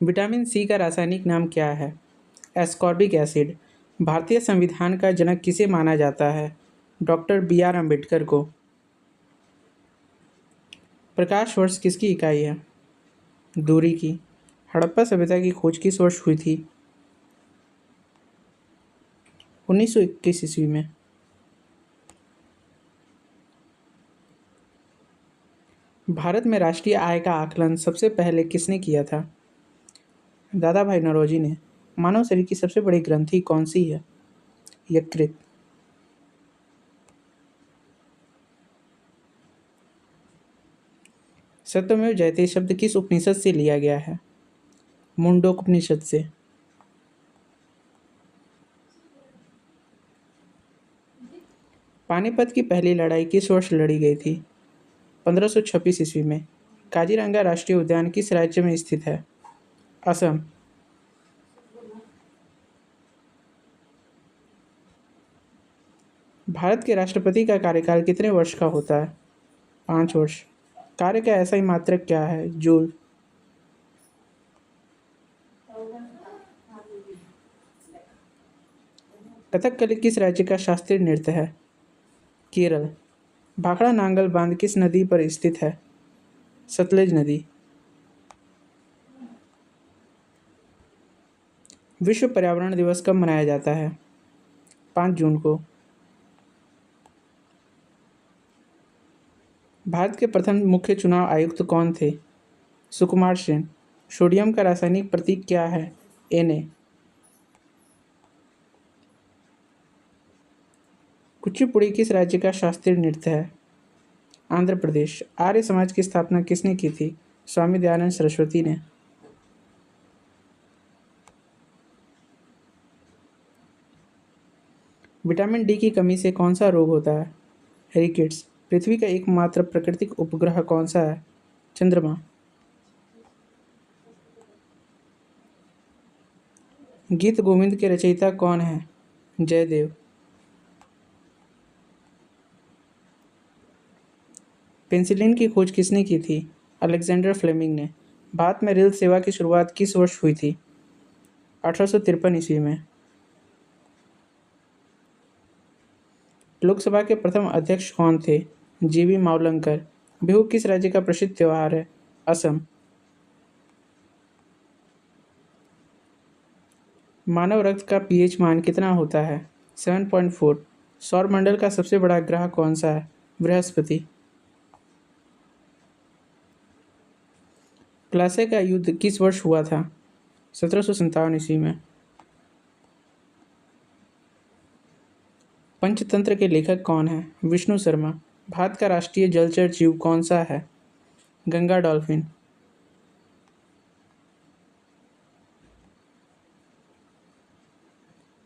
Vitamin C का रासायनिक नाम क्या है? Ascorbic acid. भारतीय संविधान का जनक किसे माना जाता है? डॉक्टर बी आर अम्बेडकर को। प्रकाश वर्ष किसकी इकाई है? दूरी की। हड़प्पा सभ्यता की खोज किस वर्ष हुई थी? 1921 ईस्वी में। भारत में राष्ट्रीय आय का आकलन सबसे पहले किसने किया था? दादा भाई नौरोजी ने। मानव शरीर की सबसे बड़ी ग्रंथि कौन सी है? यकृत। सत्यमेव जयते शब्द किस उपनिषद से लिया गया है? मुंडकोपनिषद से। पानीपत की पहली लड़ाई किस वर्ष लड़ी गई थी? 1526 ईस्वी में। काजीरंगा राष्ट्रीय उद्यान किस राज्य में स्थित है? असम। भारत के राष्ट्रपति का कार्यकाल कितने वर्ष का होता है? 5 वर्ष। कार्य का ऐसा ही मात्रक क्या है? जूल। कथकली किस राज्य का शास्त्रीय नृत्य है? केरल। भाखड़ा नांगल बांध किस नदी पर स्थित है? सतलज नदी। विश्व पर्यावरण दिवस कब मनाया जाता है? 5 जून को। भारत के प्रथम मुख्य चुनाव आयुक्त कौन थे? सुकुमार सेन। सोडियम का रासायनिक प्रतीक क्या है? Na। कुचिपुड़ी किस राज्य का शास्त्रीय नृत्य है? आंध्र प्रदेश। आर्य समाज की स्थापना किसने की थी? स्वामी दयानंद सरस्वती ने। विटामिन डी की कमी से कौन सा रोग होता है? रिकेट्स। पृथ्वी का एकमात्र प्राकृतिक उपग्रह कौन सा है? चंद्रमा। गीत गोविंद के रचयिता कौन है? जयदेव। पेंसिलिन की खोज किसने की थी? अलेक्जेंडर फ्लेमिंग ने। भारत में रेल सेवा की शुरुआत किस वर्ष हुई थी? 1853 ईस्वी में। लोकसभा के प्रथम अध्यक्ष कौन थे? जीवी मावलंकर। बिहू किस राज्य का प्रसिद्ध त्योहार है? असम। मानव रक्त का पीएच मान कितना होता है? 7.4। सौर मंडल का सबसे बड़ा ग्रह कौन सा है? बृहस्पति। प्लासे का युद्ध किस वर्ष हुआ था? 1757 ईस्वी में। पंचतंत्र के लेखक कौन है? विष्णु शर्मा। भारत का राष्ट्रीय जलचर जीव कौन सा है? गंगा डॉल्फिन।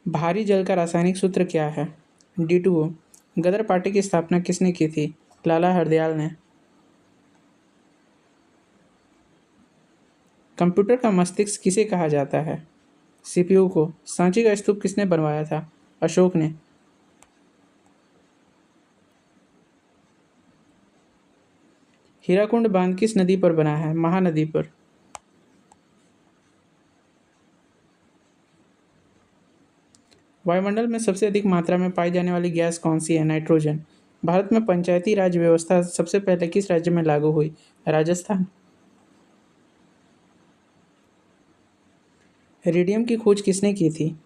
भारी जल का रासायनिक सूत्र क्या है? D2O। गदर पार्टी की स्थापना किसने की थी? लाला हरदयाल ने। कंप्यूटर का मस्तिष्क किसे कहा जाता है? सीपीयू को। सांची का स्तूप किसने बनवाया था? अशोक ने। हीराकुंड बांध किस नदी पर बना है? महानदी पर। वायुमंडल में सबसे अधिक मात्रा में पाई जाने वाली गैस कौन सी है? नाइट्रोजन। भारत में पंचायती राज व्यवस्था सबसे पहले किस राज्य में लागू हुई? राजस्थान। रेडियम की खोज किसने की थी?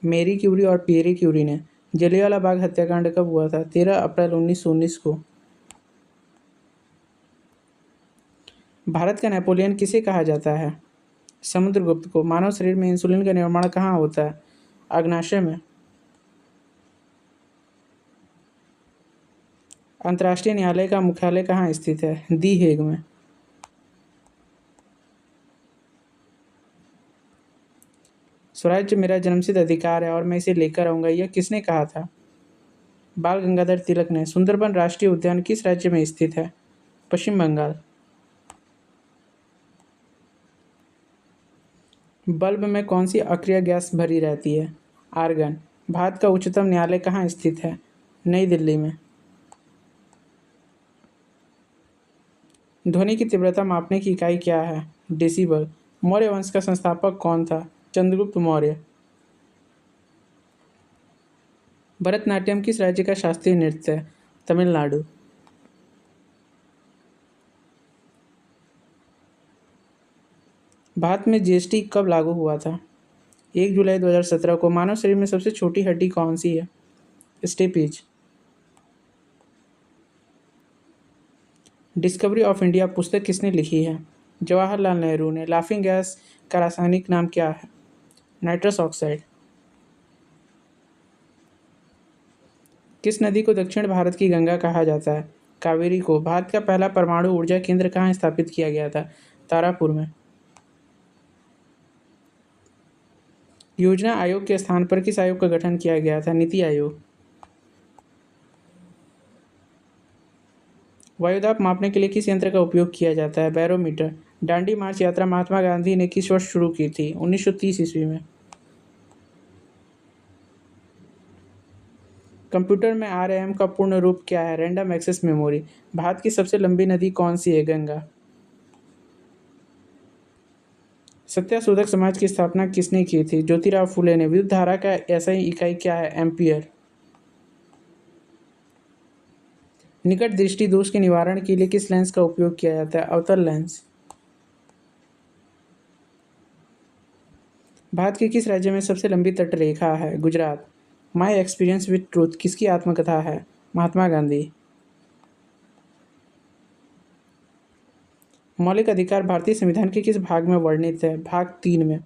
मेरी क्यूरी और पियरी क्यूरी ने। जलियांवाला बाग हत्याकांड कब हुआ था? 13 अप्रैल 1919 को। भारत का नेपोलियन किसे कहा जाता है? समुद्रगुप्त को। मानव शरीर में इंसुलिन का निर्माण कहाँ होता है? अग्नाशय में। अंतर्राष्ट्रीय न्यायालय का मुख्यालय कहाँ स्थित है? दी हेग में। स्वराज्य मेरा जन्मसिद्ध अधिकार है और मैं इसे लेकर आऊंगा, यह किसने कहा था? बाल गंगाधर तिलक ने। सुंदरबन राष्ट्रीय उद्यान किस राज्य में स्थित है? पश्चिम बंगाल। बल्ब में कौन सी अक्रिय गैस भरी रहती है? आर्गन। भारत का उच्चतम न्यायालय कहाँ स्थित है? नई दिल्ली में। ध्वनि की तीव्रता मापने की इकाई क्या है? डेसिबल। मौर्य वंश का संस्थापक कौन था? चंद्रगुप्त मौर्य। भरतनाट्यम किस राज्य का शास्त्रीय नृत्य है? तमिलनाडु। भारत में जीएसटी कब लागू हुआ था? 1 जुलाई 2017 को। मानव शरीर में सबसे छोटी हड्डी कौन सी है? स्टेपीज। डिस्कवरी ऑफ इंडिया पुस्तक किसने लिखी है? जवाहरलाल नेहरू ने। लाफिंग गैस का रासायनिक नाम क्या है? Nitrous oxide. किस नदी को दक्षिण भारत की गंगा कहा जाता है? कावेरी को। भारत का पहला परमाणु ऊर्जा केंद्र कहाँ स्थापित किया गया था? तारापुर में। योजना आयोग के स्थान पर किस आयोग का गठन किया गया था? नीति आयोग। वायुदाब मापने के लिए किस यंत्र का उपयोग किया जाता है? बैरोमीटर। दांडी मार्च यात्रा महात्मा गांधी ने किस वर्ष शुरू की थी? 1930 ईस्वी में। कंप्यूटर में आरएएम का पूर्ण रूप क्या है? Random access memory. भारत की सबसे लंबी नदी कौन सी है? गंगा। सत्याशोधक समाज की स्थापना किसने की थी? ज्योतिराव फुले ने। विद्युत धारा का एसआई इकाई क्या है? एम्पियर। निकट दृष्टि दोष के निवारण के लिए किस लेंस का उपयोग किया जाता है? अवतल लेंस। भारत के किस राज्य में सबसे लंबी तटरेखा है? Gujarat. My experience with truth किसकी आत्मकथा है? महात्मा गांधी। मौलिक अधिकार भारतीय संविधान के किस भाग में वर्णित है? भाग 3 में।